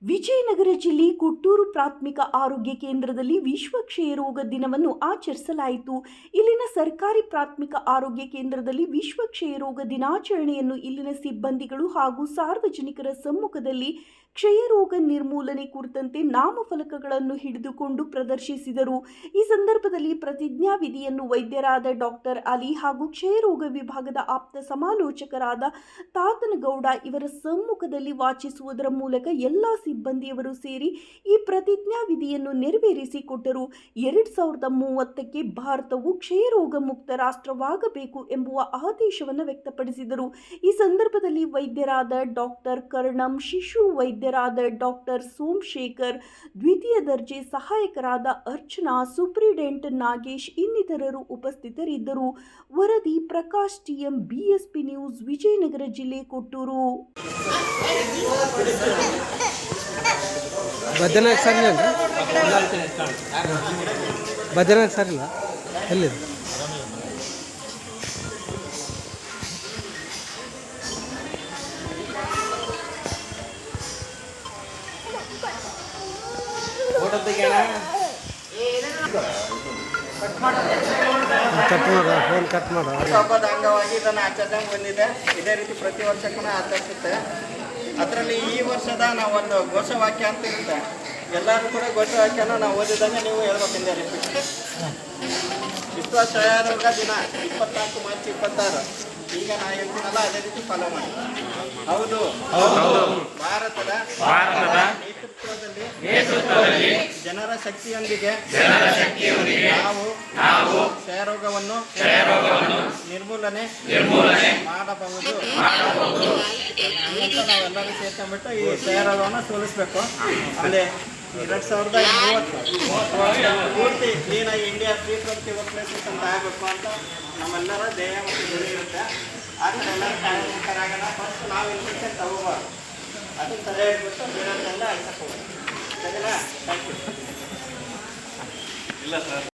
ವಿಜಯನಗರ ಜಿಲ್ಲೆ ಕೊಟ್ಟೂರು ಪ್ರಾಥಮಿಕ ಆರೋಗ್ಯ ಕೇಂದ್ರದಲ್ಲಿ ವಿಶ್ವ ಕ್ಷಯರೋಗ ದಿನವನ್ನು ಆಚರಿಸಲಾಯಿತು. ಇಲ್ಲಿನ ಸರ್ಕಾರಿ ಪ್ರಾಥಮಿಕ ಆರೋಗ್ಯ ಕೇಂದ್ರದಲ್ಲಿ ವಿಶ್ವ ಕ್ಷಯರೋಗ ದಿನಾಚರಣೆಯನ್ನು ಇಲ್ಲಿನ ಸಿಬ್ಬಂದಿಗಳು ಹಾಗೂ ಸಾರ್ವಜನಿಕರ ಸಮ್ಮುಖದಲ್ಲಿ ಕ್ಷಯರೋಗ ನಿರ್ಮೂಲನೆ ಕುರಿತಂತೆ ನಾಮಫಲಕಗಳನ್ನು ಹಿಡಿದುಕೊಂಡು ಪ್ರದರ್ಶಿಸಿದರು. ಈ ಸಂದರ್ಭದಲ್ಲಿ ಪ್ರತಿಜ್ಞಾವಿಧಿಯನ್ನು ವೈದ್ಯರಾದ ಡಾಕ್ಟರ್ ಅಲಿ ಹಾಗೂ ಕ್ಷಯರೋಗ ವಿಭಾಗದ ಆಪ್ತ ಸಮಾಲೋಚಕರಾದ ತಾತನಗೌಡ ಇವರ ಸಮ್ಮುಖದಲ್ಲಿ ವಾಚಿಸುವುದರ ಮೂಲಕ ಎಲ್ಲ ಸಿಬ್ಬಂದಿಯವರು ಸೇರಿ ಈ ಪ್ರತಿಜ್ಞಾವಿಧಿಯನ್ನು ನೆರವೇರಿಸಿಕೊಟ್ಟರು. 2030ಕ್ಕೆ ಭಾರತವು ಕ್ಷಯರೋಗ ಮುಕ್ತ ರಾಷ್ಟ್ರವಾಗಬೇಕು ಎಂಬುವ ಆದೇಶವನ್ನು ವ್ಯಕ್ತಪಡಿಸಿದರು. ಈ ಸಂದರ್ಭದಲ್ಲಿ ವೈದ್ಯರಾದ ಡಾಕ್ಟರ್ ಕರ್ಣಂ, ಶಿಶು ವೈದ್ಯರಾದ ಡಾಕ್ಟರ್ ಸೋಮಶೇಖರ್, ದ್ವಿತೀಯ ದರ್ಜೆ ಸಹಾಯಕರಾದ ಅರ್ಚನಾ, ಸೂಪ್ರಿಡೆಂಟ್ ನಾಗೇಶ್ ಇನ್ನಿತರರು ಉಪಸ್ಥಿತರಿದ್ದರು. ವರದಿ Prakash TM, BSP news, Vijayanagara ಜಿಲ್ಲೆ, ಕೊಟ್ಟೂರು. ಬದನಾಗ ಸರ್ ಬದನಾಗ ಸರ್ ಇಲ್ಲ ಎಲ್ಲಿದೆ? ಫೋನ್ ಕಟ್ ಮಾಡ ಹಬ್ಬದ ಅಂಗವಾಗಿ ಇದನ್ನು ಆಚರಣೆ ಬಂದಿದೆ. ಇದೇ ರೀತಿ ಪ್ರತಿ ವರ್ಷಕ್ಕೂ ಆಚರಿಸುತ್ತೆ. ಅದರಲ್ಲಿ ಈ ವರ್ಷದ ನಾವೊಂದು ಘೋಷವಾಕ್ಯ ಅಂತ ಇರುತ್ತೆ. ಎಲ್ಲರೂ ಕೂಡ ಘೋಷವಾಕ್ಯನ ನಾವು ಓದಿದಂಗೆ ನೀವು ಹೇಳ್ಬೇಕಿದೆ. ವಿಶ್ವ ಕ್ಷಯರೋಗ ದಿನ 24 ಮಾರ್ಚ್ 26. ಈಗ ನಾ ಹೇಳ್ತೀನಲ್ಲ ಅದೇ ರೀತಿ ಫಾಲೋ ಮಾಡಿ. ಹೌದು, ಭಾರತದ ನೇತೃತ್ವದಲ್ಲಿ ಜನರ ಶಕ್ತಿಯೊಂದಿಗೆ ನಾವು ಕ್ಷಯರೋಗವನ್ನು ನಿರ್ಮೂಲನೆ ಮಾಡಬಹುದು ಅಂತ ನಾವೆಲ್ಲರೂ ಸೇರ್ಕೊಂಡ್ಬಿಟ್ಟು ಈ ಕ್ಷಯರೋಗವನ್ನು ಸೋಲಿಸಬೇಕು. ಆಮೇಲೆ 2030 ಪೂರ್ತಿ ಕ್ಲೀನಾಗಿ ಇಂಡಿಯಾ 320 ವರ್ಕ್ ಪ್ಲೇಸಸ್ ಅಂತ ಆಗಬೇಕು ಅಂತ ನಮ್ಮೆಲ್ಲರ ಧ್ಯೇಯ ಮತ್ತು ಗುರಿ ಇರುತ್ತೆ. ಆ ಥರ ಎಲ್ಲರೂ ಕಾರ್ಯಮುಖರಾಗೋಣ. ಫಸ್ಟ್ ನಾವು ಇನ್ಫೆಕ್ಷನ್ ತಗೋಬಾರ್ದು, ಅದನ್ನು ತಲೆ ಇಟ್ಬಿಟ್ಟು ಬೇರೆಲ್ಲ ಅಳ್ಸಕ್ಕೆ ಹೋಗೋದು. ಸರಿನಾ? Thank you. ಇಲ್ಲ ಸರ್.